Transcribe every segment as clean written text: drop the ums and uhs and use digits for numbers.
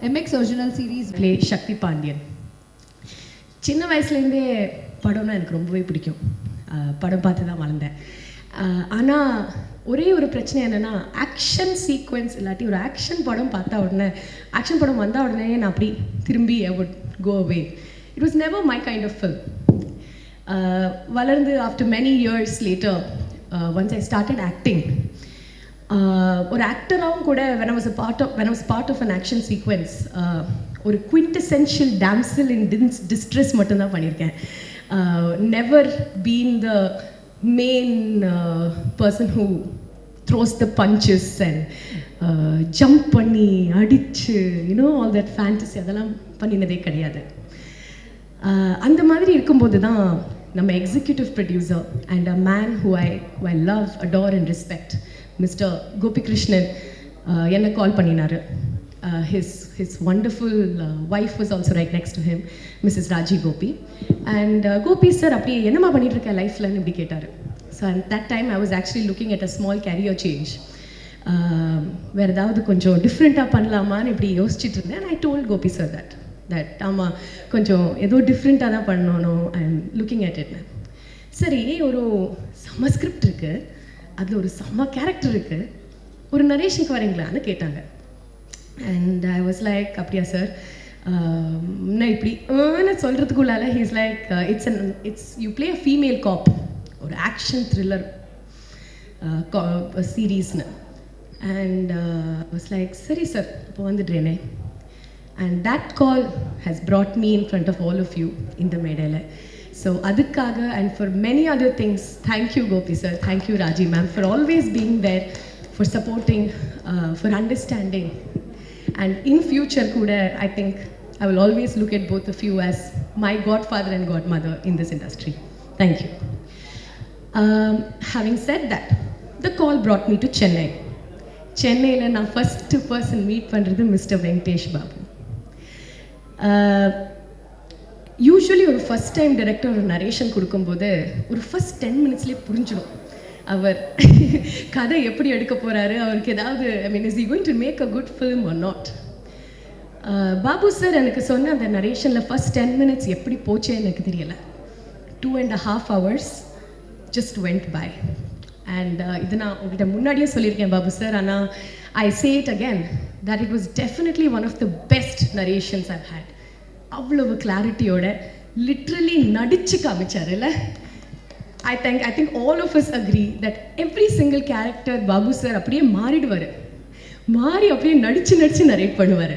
MX original series play Shakti Pandian. சின்ன வயசுலேருந்தே படம்னா எனக்கு ரொம்பவே பிடிக்கும். படம் பார்த்து தான் வளர்ந்தேன். ஆனால் ஒரே ஒரு பிரச்சனை என்னென்னா ஆக்ஷன் சீக்வென்ஸ் இல்லாட்டி ஒரு ஆக்ஷன் படம் பார்த்தா உடனே ஆக்ஷன் படம் வந்தால் உடனே நான் அப்படி திரும்பி I would go away. It was never my kind of film. வளர்ந்து after many years later once I started acting, ஒரு ஆக்டராகவும் கூட when I was part of an action sequence, ஒரு quintessential damsel in distress மட்டும்தான் பண்ணியிருக்கேன். Never been the main person who throws the punches and jump பண்ணி அடிச்சு all that fantasy அதெல்லாம் பண்ணினதே கிடையாது. அந்த மாதிரி இருக்கும்போது தான் நம்ம executive producer and a man who I love, adore and respect, mister Gopikrishnan என்னை கால் பண்ணினார். his wonderful wife was also right next to him, Mrs. Raji Gopi. And Gopi sir அப்படியே என்னமா பண்ணிட்டு இருக்க லைஃப்லன்னு இப்படி கேட்டார். So at that time I was actually looking at a small career change. வேறு ஏதாவது கொஞ்சம் டிஃப்ரெண்ட்டாக பண்ணலாமான்னு இப்படி யோசிச்சுட்டு இருந்தேன். And I told Gopi sir that ஆமாம் கொஞ்சம் ஏதோ டிஃப்ரெண்ட்டாக தான் பண்ணணும், I am looking at it. சரி, ஒரு செம்ம ஸ்கிரிப்ட் இருக்குது, அதில் ஒரு செம்ம கேரக்டர் இருக்குது, ஒரு நரேஷனுக்கு வரீங்களான்னு கேட்டாங்க. அண்ட் ஐ வாஸ் லைக் அப்படியா சார், நான் இப்படி சொல்கிறதுக்குள்ளால he's like it's you play a female cop, ஒரு ஆக்ஷன் த்ரில்லர் சீரீஸ்னு. அண்ட் வாஸ் லைக் சரி சார் இப்போ வந்துடுறேனே. And that call has brought me in front of all of you in the Medela. So adukkaga and for many other things, thank you Gopi sir, thank you Raji ma'am for always being there, for supporting, for understanding. And in future kuda I think I will always look at both of you as my godfather and godmother in this industry. Thank you. Having said that, the call brought me to Chennai. Chennai la na first person meet pandrathu Mr. Venkatesh Babu. Usually ஒரு first time director ஒரு narration கொடுக்கும்போது ஒரு first 10 மினிட்ஸ்லேயே புரிஞ்சிடும் அவர் கதை எப்படி எடுக்க போகிறாரு, அவருக்கு ஏதாவது is he going to make a good film or not. Babu sir எனக்கு சொன்ன அந்த நரேஷனில் ஃபஸ்ட் 10 மினிட்ஸ் எப்படி போச்சே எனக்கு தெரியலை. 2.5 hours just went by. And இது நான் உங்கள்கிட்ட முன்னாடியே சொல்லியிருக்கேன் பாபு சார், ஆனால் I say it again that it was definitely one of the best narrations I've had. அவ்வளவு கிளாரிட்டியோட லிட்ரலி நடிச்சு காமிச்சார் இல்லை. I think all of us agree that every single character Babu sir அப்படியே மாறிடுவார், மாறி அப்படியே நடிச்சு நரேட் பண்ணுவார்.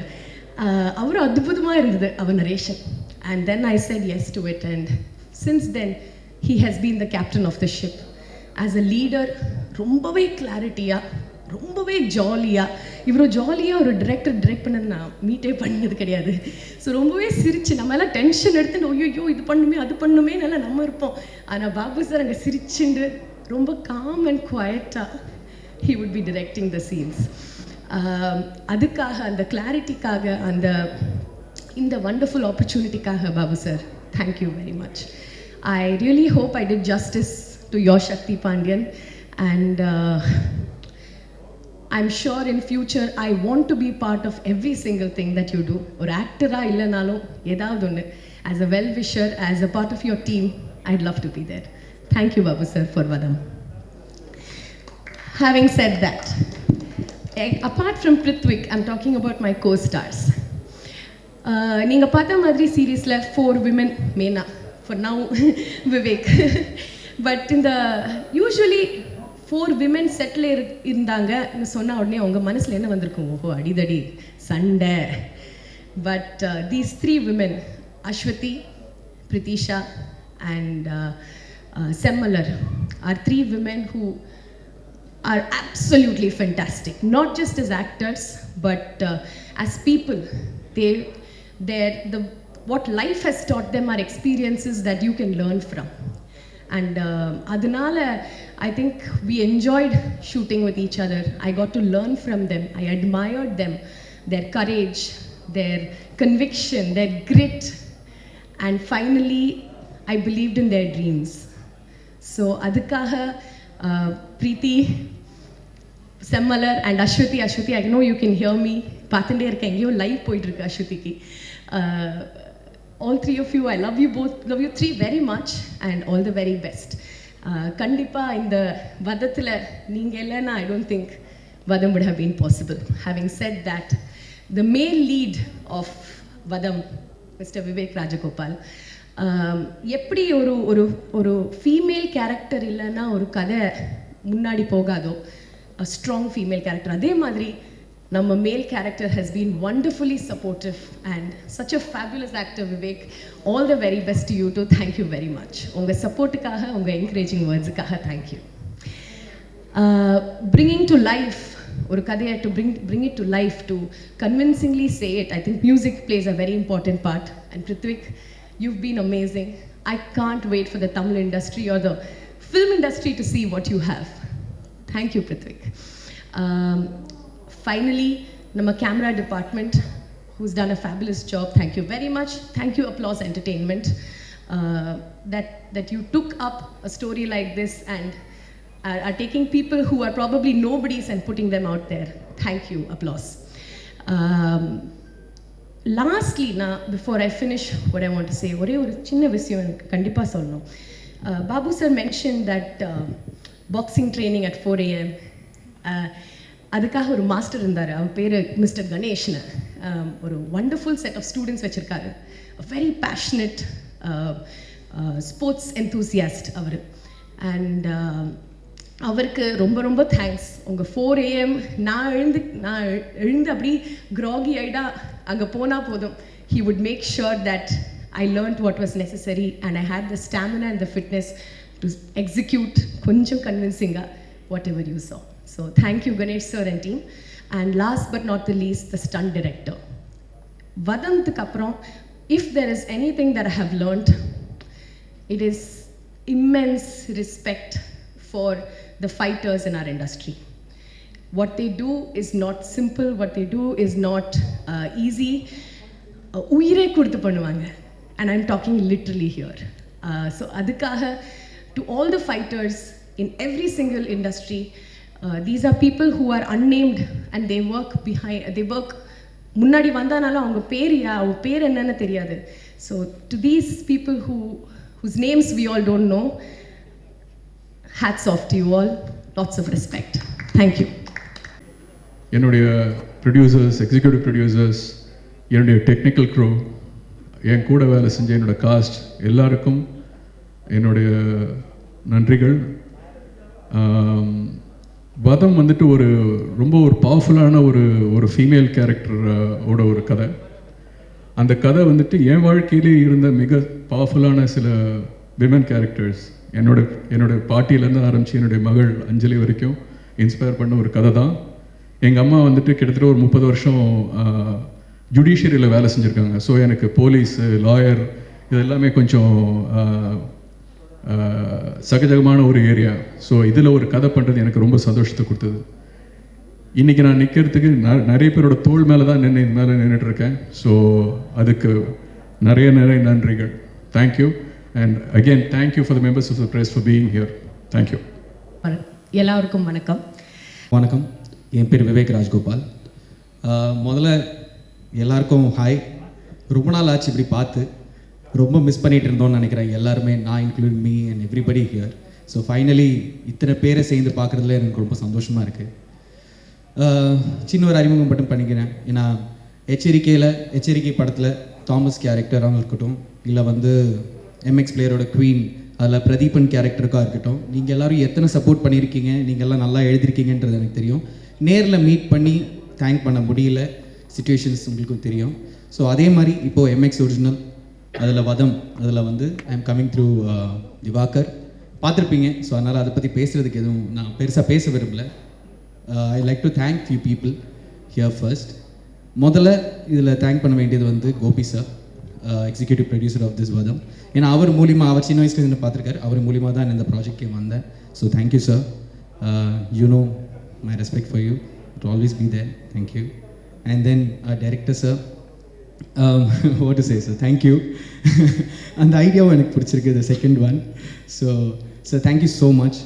அவரும் அற்புதமாக இருந்தது அவர் narration. And then I said yes to it, and since then he has been the captain of the ship. As a leader ரொம்பவே கிளாரிட்டியாக, ரொம்பவே ஜாலியாக, இவ்வளோ ஜாலியாக ஒரு டிரெக்ட் பண்ணது நான் மீட்டே பண்ணது கிடையாது. ஸோ ரொம்பவே சிரிச்சு நம்ம எல்லாம் டென்ஷன் எடுத்து ஐயோ இது பண்ணுமே அது பண்ணுமே நல்லா நம்ம இருப்போம். ஆனால் பாபு சார் அங்கே சிரிச்சுண்டு ரொம்ப காம் அண்ட் குவாய்ட்டாக he would be directing the scenes. அதுக்காக, அந்த கிளாரிட்டிக்காக, இந்த வண்டர்ஃபுல் ஆப்பர்ச்சுனிட்டிக்காக Babu sir thank you very much. I really hope I did justice to your Shakti Pandian, and I'm sure in future I want to be part of every single thing that you do. Or actor ah illanalo edavadhu onnu, as a well wisher, as a part of your team, I'd love to be there. Thank you Babu sir for Vadam. Having said that, apart from Prithwik, I'm talking about my co-stars. நீங்க பார்த்த மாதிரி சீரீஸ்ல 4 women main for now Vivek. But இந்த usually 4 women settle இருந்தாங்கன்னு சொன்ன உடனே அவங்க மனசில் என்ன வந்திருக்கும், ஓஹோ அடிதடி சண்டை. But these 3 women, Aswathi, Prithisha and Semmalar, are 3 women who are absolutely fantastic, not just as actors but as people. What life has taught them are experiences that you can learn from. And adunala I think we enjoyed shooting with each other. I got to learn from them. I admired them, their courage, their conviction, their grit, and finally I believed in their dreams. So adukkaga Preeti, Semmalar and Ashwati. Ashwati, I know you can hear me. பார்த்துட்டே இருக்கேன், எங்கேயோ live போயிட்டுருக்கு அஸ்வதிக்கு. All three of you, I love you both, love you three very much and all the very best. கண்டிப்பாக இந்த வதத்தில் நீங்கள் இல்லைன்னா I don't think Vadam would have been possible. Having said that, the male lead of Vadam, Mr. Vivek Rajagopal, எப்படி ஒரு female character இல்லைன்னா ஒரு கதை முன்னாடி போகாதோ, a strong female character, அதே மாதிரி நம்ம male character has been wonderfully supportive and such a fabulous actor. Vivek, all the very best to you too. Thank you very much. உங்கள் சப்போர்ட்டுக்காக, உங்கள் encouraging wordsக்காக thank you. Bringing to life ஒரு கதையை, to bring it to life, to convincingly say it, I think music plays a very important part. And Prithvik, you've been amazing. I can't wait for the Tamil industry or the film industry to see what you have. Thank you, Prithvik. Finally, nama camera department, who's done a fabulous job. Thank you very much. Thank you, Applause Entertainment, that you took up a story like this and are taking people who are probably nobodies and putting them out there. Thank you, Applause. Lastly, before I finish what I want to say, ஒரே ஒரு சின்ன விஷயம் எனக்கு கண்டிப்பாக சொல்லணும். Babu sir mentioned that boxing training at 4 AM. அதுக்காக ஒரு master இருந்தார், அவர் பேர் மிஸ்டர் கணேஷ்னு. ஒரு வண்டர்ஃபுல் செட் ஆஃப் ஸ்டூடெண்ட்ஸ் வச்சுருக்காரு. வெரி பேஷனட் ஸ்போர்ட்ஸ் என்தூசியாஸ்ட் அவர். அண்ட் அவருக்கு ரொம்ப ரொம்ப தேங்க்ஸ். உங்கள் 4 AM நான் எழுந்து அப்படி க்ராகி ஐடா அங்கே போனால் போதும், he would make sure that I learned what was necessary and I had the stamina and the fitness to execute கொஞ்சம் கன்வின்சிங்காக whatever you saw. So thank you, Ganesh sir and team. And last but not the least, the stunt director. Vadamthukku appuram, if there is anything that I have learned, it is immense respect for the fighters in our industry. What they do is not simple, what they do is not easy. Uyire kuduthu பண்ணுவாங்க, and I'm talking literally here. So adukkaga, to all the fighters in every single industry, these are people who are unnamed and they work முன்னாடி வந்தானாலும் அவங்க பேர் என்னன்னு தெரியாது. So to these people whose names we all don't know, hats off to you all. Lots of respect. Thank you. என்னுடைய producers, executive producers, என்னுடைய technical crew, என் கூட வேலை செஞ்ச என்னோடய காஸ்ட் எல்லாருக்கும் என்னுடைய நன்றிகள். வதம் வந்துட்டு ரொம்ப பவர்ஃபுல்லான ஒரு ஃபீமேல் கேரக்டரோட ஒரு கதை. அந்த கதை வந்துட்டு என் வாழ்க்கையிலே இருந்த மிக பவர்ஃபுல்லான சில விமன் கேரக்டர்ஸ், என்னோட பாட்டியிலேருந்து ஆரம்பித்து என்னுடைய மகள் அஞ்சலி வரைக்கும் இன்ஸ்பயர் பண்ண ஒரு கதை தான். எங்கள் அம்மா வந்துட்டு கிட்டத்தட்ட ஒரு 30 வருஷம் ஜுடிஷியரியில் வேலை செஞ்சுருக்காங்க. ஸோ எனக்கு போலீஸு, லாயர் இது எல்லாமே கொஞ்சம் சகஜகமான ஒரு ஏரியா. ஸோ இதில் ஒரு கதை பண்ணுறது எனக்கு ரொம்ப சந்தோஷத்தை கொடுத்தது. இன்றைக்கி நான் நிற்கிறதுக்கு நிறைய பேரோட தோள் மேலே தான் நின்றுட்டுருக்கேன். ஸோ அதுக்கு நிறைய நன்றிகள். Thank you. And again thank you for the members of the press for being here. Thank you. எல்லாருக்கும் வணக்கம். வணக்கம். என் பேர் விவேக் ராஜ்கோபால். முதல்ல எல்லாருக்கும் ஹாய். ரொம்ப நாள் ஆச்சு இப்படி பார்த்து, ரொம்ப மிஸ் பண்ணிகிட்டு இருந்தோம்னு நினைக்கிறேன் எல்லாருமே, நான் include me and everybody here. So finally இத்தனை பேரை சேர்ந்து பார்க்குறதுல எனக்கு ரொம்ப சந்தோஷமாக இருக்குது. சின்ன ஒரு அறிமுகம் மட்டும் பண்ணிக்கிறேன். ஏன்னா எச்சரிக்கை படத்தில் தாமஸ் கேரக்டராக இருக்கட்டும், இல்லை எம்எக்ஸ் பிளேயரோட குவீன் அதில் பிரதீபன் கேரக்டருக்காக இருக்கட்டும், நீங்கள் எல்லோரும் எத்தனை சப்போர்ட் பண்ணியிருக்கீங்க, நீங்கள் எல்லாம் நல்லா எழுதிருக்கீங்கன்றது எனக்கு தெரியும். நேரில் மீட் பண்ணி தேங்க் பண்ண முடியல, சிச்சுவேஷன்ஸ் உங்களுக்கும் தெரியும். ஸோ அதே மாதிரி இப்போது எம்எக்ஸ் ஒரிஜினல் அதில் வதம், அதில் I am coming through Diwakar பார்த்துருப்பீங்க. ஸோ அதனால் அதை பற்றி பேசுகிறதுக்கு எதுவும் நான் பெருசாக பேச விரும்பலை. I like to thank few people here first. முதல்ல இதில் தேங்க் பண்ண வேண்டியது Gopi sir, executive producer of this Vadham. ஏன்னா அவர் மூலிமா, அவர் சின்ன வயசுலேருந்து பார்த்துருக்காரு, அவர் மூலிமா தான் இந்த ப்ராஜெக்ட்கே வந்தேன். So thank you sir. You know my respect for you, it always be there. Thank you. And then director sir, what to say sir, thank you. அந்த ஐடியாவும் எனக்கு பிடிச்சிருக்கு, the second one. So thank you so much.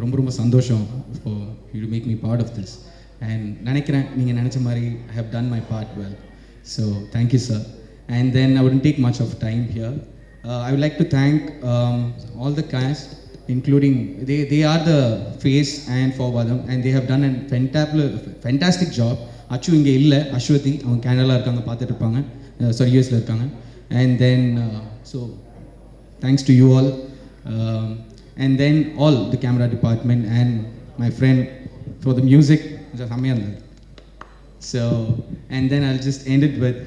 ரொம்ப சந்தோஷம் for to make me part of this and நினைக்கிறேன் நீங்கள் நினச்ச மாதிரி I have done my part well. So thank you sir. And then I wouldn't take much of time here. I would like to thank all the cast, including they are the face and for Vadam, and they have done a fantastic job. Achu inge illa, Ashwathi avanga Canada irukanga paathitu irupanga, sorry US la irukanga. And then so thanks to you all, and then all the camera department and my friend for the music, so and then I'll just end it with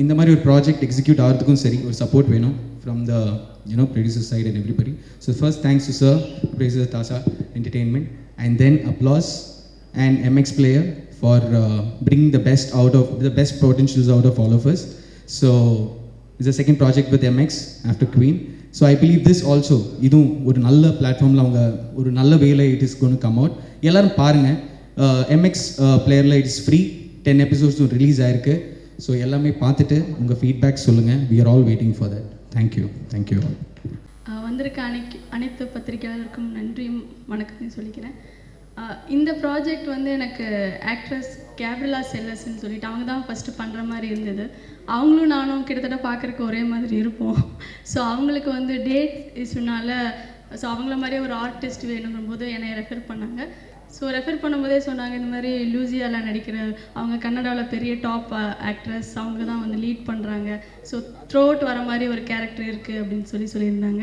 இந்த மாதிரி ஒரு project execute ஆகிறதுக்கும் சரி ஒரு support வேணும் from the producer side and everybody. So first thanks to sir, producer Tasa Entertainment, and then applause and MX Player for bringing the best potentials out of all of us. So it's the second project with MX after Queen. So I believe this also இதுவும் ஒரு நல்ல பிளாட்ஃபார்மில் அவங்க ஒரு நல்ல வேலை it is going to come out. எல்லாரும் பாருங்கள், MX பிளேயரில் இட்ஸ் ஃப்ரீ, 10 எபிசோட்ஸும் ரிலீஸ் ஆயிருக்கு. ஸோ எல்லாமே பார்த்துட்டு உங்கள் ஃபீட்பேக் சொல்லுங்கள். we are all waiting for that. Thank you. வந்திருக்க அனைத்து பத்திரிகையாளருக்கும் நன்றியும் வணக்கத்தையும் சொல்லிக்கிறேன். இந்த ப்ராஜெக்ட் வந்து எனக்கு ஆக்ட்ரஸ் கேப்ரிலா செல்லஸ்ன்னு சொல்லிட்டு அவங்க தான் ஃபஸ்ட்டு பண்ணுற மாதிரி இருந்தது. அவங்களும் நானும் கிட்டத்தட்ட பார்க்குறக்கு ஒரே மாதிரி இருப்போம். ஸோ அவங்களுக்கு வந்து டேட் இஷ்யூனால ஸோ அவங்கள மாதிரியே ஒரு ஆர்டிஸ்ட் வேணுங்கும் போது என்னை ரெஃபர் பண்ணாங்க. ஸோ ரெஃபர் பண்ணும்போதே சொன்னாங்க, இந்த மாதிரி லூசியாவில் நடிக்கிற அவங்க கன்னடாவில் பெரிய டாப் ஆக்ட்ரஸ், அவங்க தான் வந்து லீட் பண்ணுறாங்க. ஸோ த்ரோட் வர மாதிரி ஒரு கேரக்டர் இருக்குது அப்படின்னு சொல்லியிருந்தாங்க.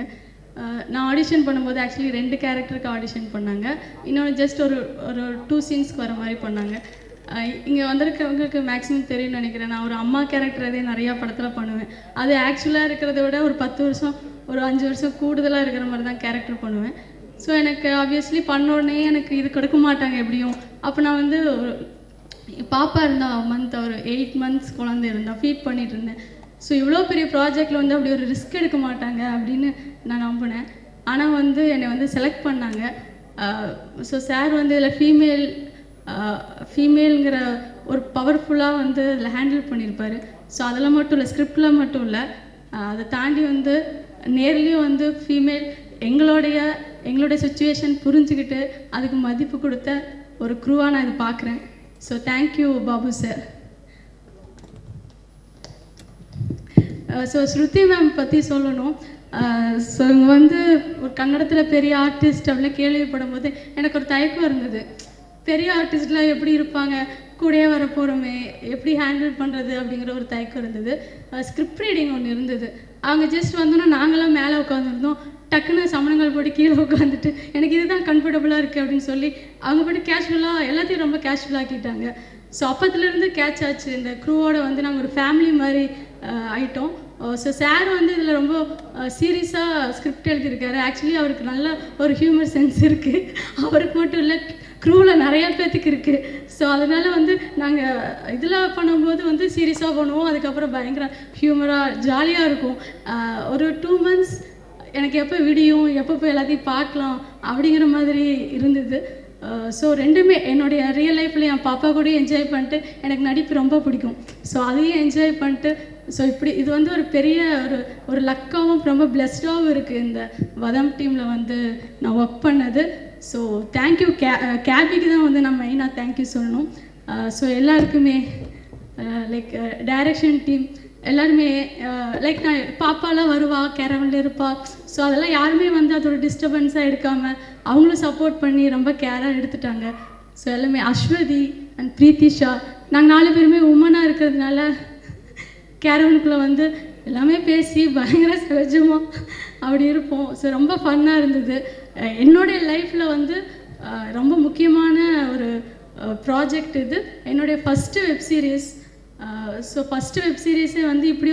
நான் ஆடிஷன் பண்ணும்போது ஆக்சுவலி 2 கேரக்டருக்கு ஆடிஷன் பண்ணாங்க. இன்னொன்று ஜஸ்ட் ஒரு 2 சீன்ஸ்க்கு வர மாதிரி பண்ணாங்க. இங்கே வந்திருக்கவங்களுக்கு மேக்ஸிமம் தெரியும்னு நினைக்கிறேன். நான் ஒரு அம்மா கேரக்டர் அதே நிறையா படத்தில் பண்ணுவேன். அது ஆக்சுவலாக இருக்கிறத விட ஒரு 10 வருஷம் ஒரு 5 வருஷம் கூடுதலாக இருக்கிற மாதிரி தான் கேரக்டர் பண்ணுவேன். ஸோ எனக்கு ஆப்வியஸ்லி பண்ணோடனே எனக்கு இது கொடுக்க மாட்டாங்க எப்படியும். அப்போ நான் வந்து ஒரு பாப்பா இருந்தா ஒரு 8 months குழந்தை இருந்தால் ஃபீட் பண்ணிகிட்டு இருந்தேன். ஸோ இவ்வளோ பெரிய ப்ராஜெக்டில் வந்து அப்படி ஒரு ரிஸ்க் எடுக்க மாட்டாங்க அப்படின்னு நான் நம்பினேன். ஆனால் வந்து என்னை வந்து செலக்ட் பண்ணாங்க. ஸோ சார் வந்து இதில் ஃபீமேலுங்கிற ஒரு பவர்ஃபுல்லாக வந்து இதில் ஹேண்டில் பண்ணியிருப்பார். ஸோ அதில் மட்டும் இல்லை, ஸ்கிரிப்டில் மட்டும் இல்லை, அதை தாண்டி வந்து நேர்லேயும் வந்து ஃபீமேல் எங்களுடைய சுச்சுவேஷன் புரிஞ்சுக்கிட்டு அதுக்கு மதிப்பு கொடுத்த ஒரு க்ரூவாக நான் இதை பார்க்குறேன். So thank you Babu sir. So Shruti ma'am பற்றி சொல்லணும். ஸோ இவங்க வந்து ஒரு கன்னடத்தில் பெரிய ஆர்டிஸ்ட் அப்படிலாம் கேள்விப்படும் போது எனக்கு ஒரு தயக்கம் இருந்தது. பெரிய ஆர்டிஸ்ட்லாம் எப்படி இருப்பாங்க, கூடயே வர போகிறோமே, எப்படி ஹேண்டில் பண்ணுறது அப்படிங்கிற ஒரு தயக்கம் இருந்தது. ஸ்கிரிப்ட் ரீடிங் ஒன்று இருந்தது. அவங்க ஜஸ்ட் வந்தோன்னா நாங்களாம் மேலே உட்காந்துருந்தோம். டக்குன்னு சமணங்கள் போட்டு கீழே உட்காந்துட்டு எனக்கு இதுதான் கம்ஃபர்டபுளாக இருக்குது அப்படின்னு சொல்லி அவங்க போட்டு கேஷுவலாக எல்லாத்தையும் ரொம்ப கேஷுவலாக ஆக்கிட்டாங்க. ஸோ அப்பத்துலேருந்து கேட்ச் ஆச்சு. இந்த க்ரூவோட வந்து நாங்கள் ஒரு ஃபேமிலி மாதிரி ஆயிட்டோம். ஸோ சார் வந்து இதில் ரொம்ப சீரியஸாக ஸ்கிரிப்ட் எழுதியிருக்காரு. ஆக்சுவலி அவருக்கு நல்ல ஒரு ஹியூமர் சென்ஸ் இருக்குது. அவருக்கு மட்டும் இல்லை, க்ரூவில் நிறையா பேர்த்துக்கு இருக்குது. ஸோ அதனால் வந்து நாங்கள் இதில் பண்ணும்போது வந்து சீரியஸாக பண்ணுவோம், அதுக்கப்புறம் பயங்கர ஹியூமராக ஜாலியாக இருக்கும். ஒரு 2 months எனக்கு எப்போ விடியும், எப்போ போய் எல்லாத்தையும் பார்க்கலாம் அப்படிங்கிற மாதிரி இருந்தது. ஸோ ரெண்டுமே என்னுடைய ரியல் லைஃப்லேயும் என் பாப்பா கூட என்ஜாய் பண்ணிட்டு எனக்கு நடிப்பு ரொம்ப பிடிக்கும். ஸோ அதையும் என்ஜாய் பண்ணிட்டு ஸோ இப்படி இது வந்து ஒரு பெரிய ஒரு லக்காகவும் ரொம்ப பிளெஸ்டாகவும் இருக்குது இந்த வதம் டீமில் வந்து நான் ஒர்க் பண்ணது. So thank you. கேபிக்கு தான் வந்து நான் மெயினாக தேங்க்யூ சொல்லணும். ஸோ எல்லாருக்குமே லைக் டைரக்ஷன் டீம் எல்லாருமே லைக் நான் பாப்பாலாம் வருவா, கேரவனில் இருப்பா. ஸோ அதெல்லாம் யாருமே வந்து அது ஒரு டிஸ்டர்பன்ஸாக எடுக்காமல் அவங்களும் சப்போர்ட் பண்ணி ரொம்ப கேராக எடுத்துட்டாங்க. ஸோ எல்லாமே அஸ்வதி அண்ட் பிரீத்திஷா, நாங்கள் 4 பேருமே உமனாக இருக்கிறதுனால கேரவனுக்குள்ளே வந்து எல்லாமே பேசி பயங்கர சகஜமாக அப்படி இருப்போம். ஸோ ரொம்ப ஃபன்னாக இருந்தது. என்னுடைய லைஃப்பில் வந்து ரொம்ப முக்கியமான ஒரு ப்ராஜெக்ட் இது. என்னுடைய first web series. So first web சீரிஸே வந்து இப்படி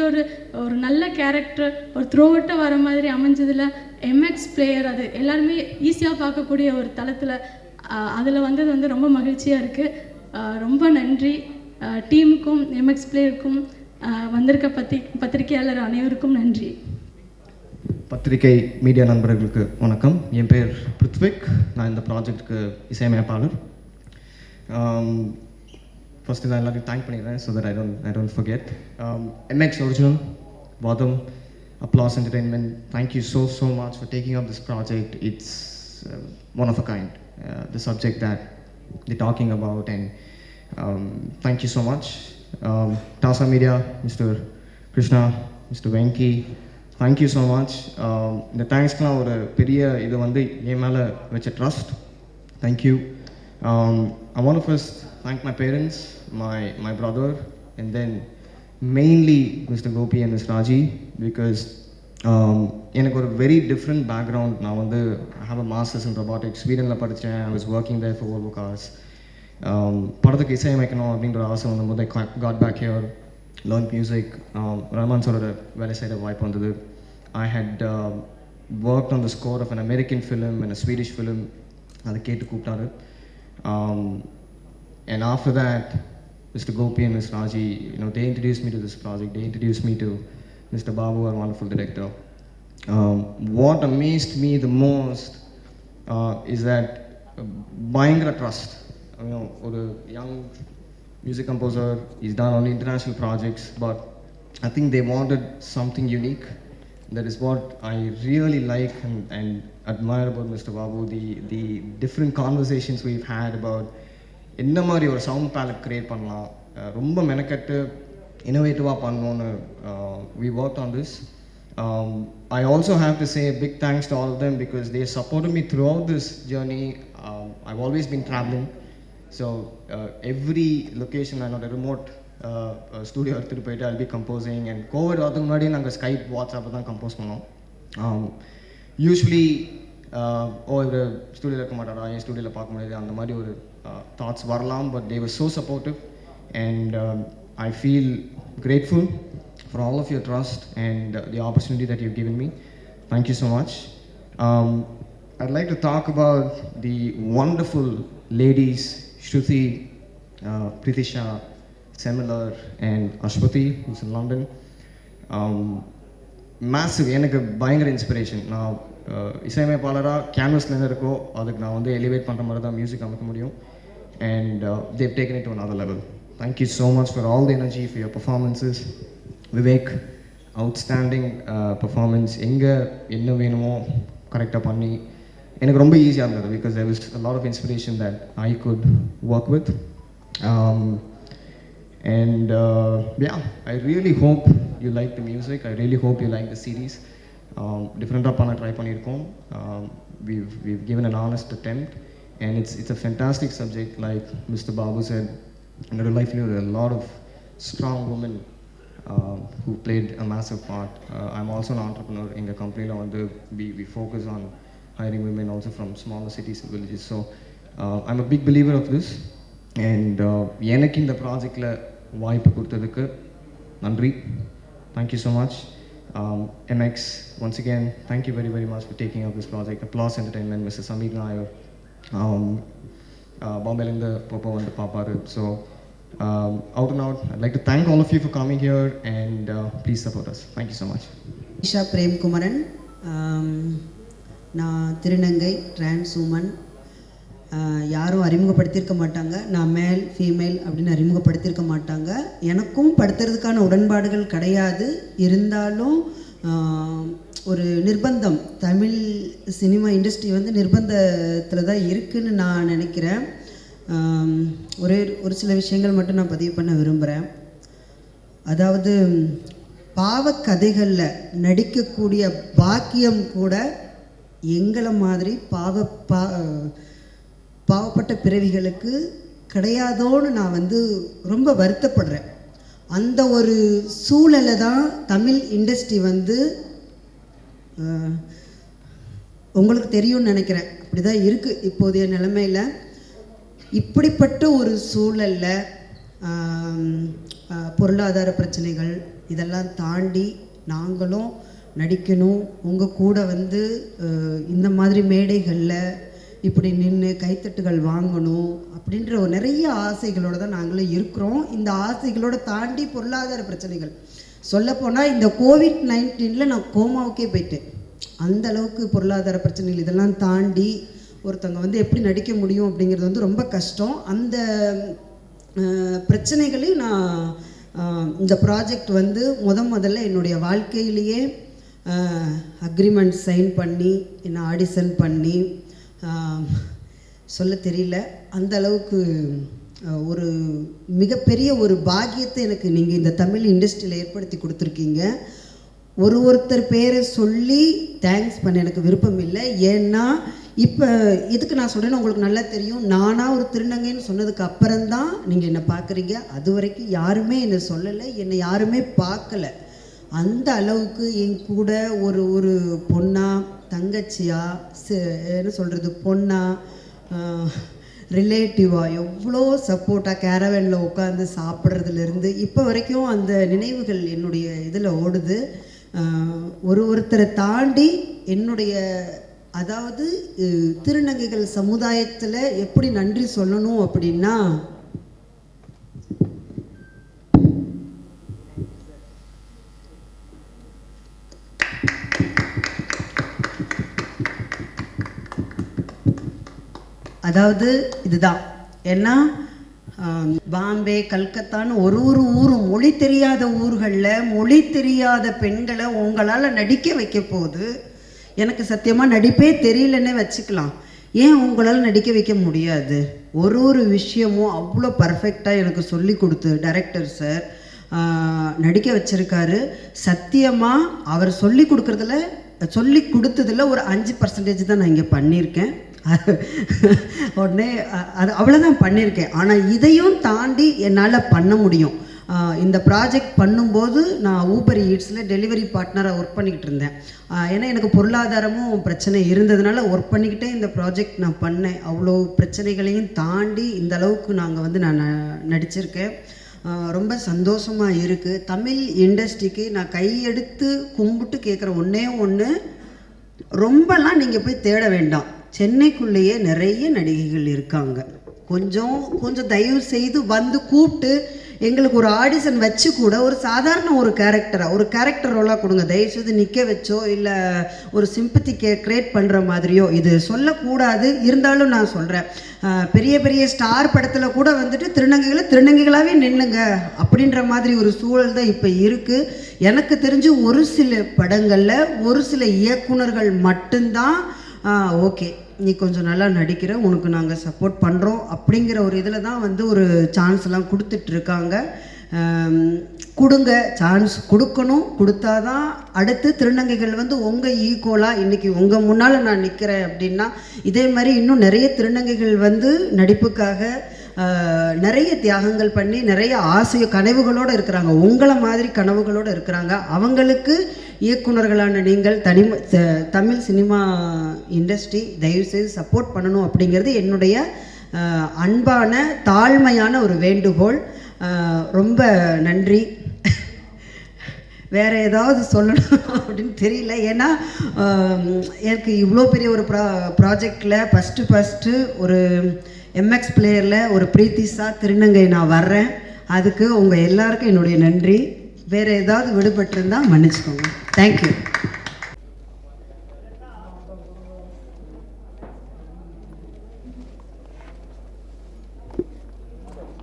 ஒரு நல்ல கேரக்டர் ஒரு த்ரோவட்டாக வர மாதிரி அமைஞ்சதில் எம்எக்ஸ் பிளேயர் அது எல்லாருமே ஈஸியாக பார்க்கக்கூடிய ஒரு தளத்தில் அதில் வந்தது வந்து ரொம்ப மகிழ்ச்சியாக இருக்குது. ரொம்ப நன்றி டீமுக்கும் எம்எக்ஸ் பிளேயருக்கும் வந்திருக்க பத்திரிகையாளர் அனைவருக்கும் நன்றி. பத்திரிகை மீடியா நண்பர்களுக்கு வணக்கம். என் பேர் பிருத்விக். நான் இந்த ப்ராஜெக்டுக்கு இசையமைப்பாளர். ஃபஸ்ட்டு நான் எல்லாத்தையும் தேங்க் பண்ணிடுறேன் so that I don't forget. MX original, வாதம், Applause Entertainment, thank you so much for taking up this project. It's one of a kind. the subject that they're talking about. And thank you so much. Tasa Media, Mr. Krishna, Mr. Venki, thank you so much. இந்த தேங்க்ஸ்க்கெலாம் ஒரு பெரிய இது வந்து என் மேலே வச்ச trust. Thank you. I want to first thank my parents, my brother, and then mainly Mr. Gopi and Ms. Raji, because எனக்கு ஒரு very different background. நான் வந்து I have a masters in robotics, ஸ்வீடனில் படித்தேன். I was working there for over cars. படத்துக்கு இசையமைக்கணும் அப்படின்ற ஆசை வந்தபோது I got back here, learn music. Rahman சாரோட வேலை செய்கிற வாய்ப்பு வந்தது. I had worked on the score of an American film and a Swedish film. அதை கேட்டு கூப்பிட்டாரு. And after that, Mr. Gopi and Ms. Raji, they introduced me to this project. They introduced me to Mr. Babu, our wonderful director. What amazed me the most is that பயங்கர trust. ஒரு young music composer, he's done only international projects, but I think they wanted something unique. That is what I really like and admire about Mr. Babu, the different conversations we've had about என்ன மாதிரி ஒரு sound ballot create பண்ணலாம், ரொம்ப மெனக்கட்டு இன்னோவேட்டிவாக பண்ணணுன்னு we worked on this. I also have to say a big thanks to all of them because they supported me throughout this journey. I've always been traveling, so every location I know the remote studio எடுத்துகிட்டு போயிட்டு I'll be composing. And Covid வரதுக்கு முன்னாடி நாங்கள் Skype வாட்ஸ்அப்பில் தான் compose பண்ணோம். Usually இவர் ஸ்டூடியோவில் இருக்க மாட்டாரா, என் ஸ்டூடியோவில் பார்க்க முடியாது, அந்த மாதிரி ஒரு தாட்ஸ் வரலாம். But they var so supportive and I feel grateful for all of your trust and the opportunity that you've given me. Thank you so much. I'd like to talk about the wonderful ladies Shruti, Pritisha, Semilar and Ashwati, who's in London. Massive, எனக்கு பயங்கர inspiration. நான் இசையமைப்பாளராக கேன்வஸில் என்ன இருக்கோ அதுக்கு நான் வந்து elevate பண்ணுற மாதிரி தான் மியூசிக் அமைக்க முடியும். And they've taken it to another level. Thank you so much for all the energy, for your performances. Vivek, outstanding performance. எங்கே என்ன வேணுமோ கரெக்டாக பண்ணி எனக்கு ரொம்ப ஈஸியாக இருந்தது because there was a lot of inspiration that I could work with. And yeah, I really hope you like the music. I really hope you like the series. Different பண்ண ட்ரை பண்ணியிருக்கோம். We've given an honest attempt and it's a fantastic subject. Like Mr. Babu said, in real life there are a lot of strong women who played a massive part. I'm also an entrepreneur. In the company we focus on hiring women also from smaller cities and villages. So I'm a big believer of this. And எனக்கு இந்த ப்ராஜெக்டில் வாய்ப்பு கொடுத்ததுக்கு நன்றி. Thank you so much. MX, once again, thank you very, very much for taking up this project. Applause Entertainment, Mr. Samir Nair, பாம்பேலேருந்து பாப்பா வந்து பார்ப்பாரு. So out and out, I'd like to thank all of you for coming here and please support us. Thank you so much. Isha பிரேம்குமரன், நான் திருநங்கை trans woman. யாரும் அறிமுகப்படுத்தியிருக்க மாட்டாங்க, நான் male female அப்படின்னு அறிமுகப்படுத்தியிருக்க மாட்டாங்க. எனக்கும் படுத்துறதுக்கான உடன்பாடுகள் கிடையாது. இருந்தாலும் ஒரு நிர்பந்தம், தமிழ் சினிமா இண்டஸ்ட்ரி வந்து நிர்பந்தத்தில் தான் இருக்குதுன்னு நான் நினைக்கிறேன். ஒரு சில விஷயங்கள் மட்டும் நான் பதிவு பண்ண விரும்புகிறேன். அதாவது பாவக்கதைகளில் நடிக்கக்கூடிய பாக்கியம் கூட எங்களை மாதிரி பாவப்பட்ட பிறவிகளுக்கு கிடையாதோன்னு நான் வந்து ரொம்ப வருத்தப்படுறேன். அந்த ஒரு சூழலை தான் தமிழ் இண்டஸ்ட்ரி வந்து உங்களுக்கு தெரியும்னு நினைக்கிறேன், அப்படி தான் இருக்குது இப்போதைய நிலைமையில். இப்படிப்பட்ட ஒரு சூழலில் பொருளாதார பிரச்சனைகள் இதெல்லாம் தாண்டி நாங்களும் நடிக்கணும், உங்கள் கூட வந்து இந்த மாதிரி மேடைகளில் இப்படி நின்று கைத்தட்டுகள் வாங்கணும் அப்படின்ற ஒரு நிறைய ஆசைகளோடு தான் நாங்களும் இருக்கிறோம். இந்த ஆசைகளோடு தாண்டி பொருளாதார பிரச்சனைகள், சொல்லப்போனால் இந்த COVID-19 நான் கோமாவுக்கே போயிட்டேன். அந்த அளவுக்கு பொருளாதார பிரச்சனைகள் இதெல்லாம் தாண்டி ஒருத்தவங்க வந்து எப்படி நடிக்க முடியும் அப்படிங்கிறது வந்து ரொம்ப கஷ்டம். அந்த பிரச்சனைகளையும் நான் இந்த ப்ராஜெக்ட் வந்து முதல்ல என்னுடைய வாழ்க்கையிலேயே அக்ரிமெண்ட் சைன் பண்ணி என்ன ஆடிஷன் பண்ணி சொல்ல தெரியல. அந்த அளவுக்கு ஒரு மிகப்பெரிய ஒரு பாக்கியத்தை எனக்கு நீங்கள் இந்த தமிழ் இண்டஸ்ட்ரியில் ஏற்படுத்தி கொடுத்துருக்கீங்க. ஒருத்தர் பேரை சொல்லி தேங்க்ஸ் பண்ண எனக்கு விருப்பம் இல்லை. ஏன்னா இப்போ இதுக்கு நான் சொல்கிறேன்னு உங்களுக்கு நல்லா தெரியும். நானாக ஒரு திருநங்கைன்னு சொன்னதுக்கு அப்புறம்தான் நீங்கள் என்னை பார்க்குறீங்க. அது வரைக்கும் யாருமே என்னை சொல்லலை, என்னை யாருமே பார்க்கலை. அந்த அளவுக்கு என் கூட ஒரு ஒரு பொண்ணா, தங்கச்சியா, என்ன சொல்கிறது, பொண்ணா, ரிலேட்டிவாக எவ்வளோ சப்போர்ட்டாக கேரவேனில் உட்காந்து சாப்பிட்றதுலேருந்து இப்போ வரைக்கும் அந்த நினைவுகள் என்னுடைய இதில் ஓடுது. ஒருத்தரை தாண்டி என்னுடைய, அதாவது திருநங்கைகள் சமுதாயத்தில் எப்படி நன்றி சொல்லணும் அப்படின்னா, அதாவது இதுதான். ஏன்னா பாம்பே, கல்கத்தான்னு ஒரு ஒரு ஊரும் மொழி தெரியாத ஊர்களில் மொழி தெரியாத பெண்களை உங்களால் நடிக்க வைக்க போகுது. எனக்கு சத்தியமாக நடிப்பே தெரியலன்னே வச்சுக்கலாம். ஏன் உங்களால் நடிக்க வைக்க முடியாது? ஒரு ஒரு விஷயமும் அவ்வளோ பர்ஃபெக்டாக எனக்கு சொல்லி கொடுத்து டைரக்டர் சார் நடிக்க வச்சுருக்காரு. சத்தியமாக அவர் சொல்லி கொடுத்ததில் ஒரு 5% தான் நான் இங்கே பண்ணியிருக்கேன். உடனே அது அவ்வளோதான் பண்ணியிருக்கேன். ஆனால் இதையும் தாண்டி என்னால் பண்ண முடியும். இந்த ப்ராஜெக்ட் பண்ணும்போது நான் ஊபர் ஈட்ஸில் டெலிவரி பார்ட்னராக ஒர்க் பண்ணிக்கிட்டு இருந்தேன். ஏன்னா எனக்கு பொருளாதாரமும் பிரச்சனை இருந்ததுனால ஒர்க் பண்ணிக்கிட்டே இந்த ப்ராஜெக்ட் நான் பண்ணேன். அவ்வளோ பிரச்சனைகளையும் தாண்டி இந்த அளவுக்கு நான் நடிச்சிருக்கேன். ரொம்ப சந்தோஷமாக இருக்குது. தமிழ் இண்டஸ்ட்ரிக்கு நான் கையெடுத்து கும்பிட்டு கேட்குற ஒன்றே ஒன்று, ரொம்பலாம் நீங்கள் போய் தேட வேண்டாம். சென்னைக்குள்ளேயே நிறைய நடிகைகள் இருக்காங்க. கொஞ்சம் தயவு செய்து வந்து கூப்பிட்டு எங்களுக்கு ஒரு ஆடிஷன் வச்சு கூட ஒரு சாதாரண ஒரு கேரக்டர் ரோலாக கொடுங்க. தயவுசெய்து நிற்க வச்சோ இல்லை ஒரு சிம்பத்தி க்ரியேட் பண்ணுற மாதிரியோ இது சொல்லக்கூடாது. இருந்தாலும் நான் சொல்கிறேன், பெரிய பெரிய ஸ்டார் படத்தில் கூட வந்துட்டு திருநங்கைகளாகவே நின்னுங்க அப்படின்ற மாதிரி ஒரு சூழல் தான் இப்போ இருக்குது. எனக்கு தெரிஞ்சு ஒரு சில படங்களில் ஒரு சில இயக்குனர்கள் மட்டும்தான் ஓகே நீ கொஞ்சம் நல்லா நடிக்கிற, உனக்கு நாங்கள் சப்போர்ட் பண்ணுறோம் அப்படிங்கிற ஒரு இதில் தான் வந்து ஒரு சான்ஸ்லாம் கொடுத்துட்ருக்காங்க. கொடுங்க, சான்ஸ் கொடுக்கணும். கொடுத்தாதான் அடுத்து திருநங்கைகள் வந்து உங்கள் ஈக்குவலாக இன்றைக்கி உங்கள் முன்னால் நான் நிற்கிறேன் அப்படின்னா, இதே மாதிரி இன்னும் நிறைய திருநங்கைகள் வந்து நடிப்புக்காக நிறைய தியாகங்கள் பண்ணி நிறைய கனவுகளோடு இருக்கிறாங்க. உங்களை மாதிரி கனவுகளோடு இருக்கிறாங்க. அவங்களுக்கு இயக்குனர்களான நீங்கள் தமிழ் சினிமா இண்டஸ்ட்ரி தயவுசெய்து சப்போர்ட் பண்ணணும் அப்படிங்கிறது என்னுடைய அன்பான தாழ்மையான ஒரு வேண்டுகோள். ரொம்ப நன்றி. வேறு ஏதாவது சொல்லணும் அப்படின்னு தெரியல. ஏன்னா எனக்கு இவ்வளோ பெரிய ஒரு ப்ராஜெக்டில் ஃபஸ்ட்டு ஒரு எம்எக்ஸ் பிளேயரில் ஒரு பிரீத்திஸா திருநங்கை நான் வர்றேன். அதுக்கு உங்கள் எல்லாருக்கும் என்னுடைய நன்றி. வேறு ஏதாவது விடுபட்டிருந்தால் மன்னிச்சுக்கோங்க. தேங்க்யூ.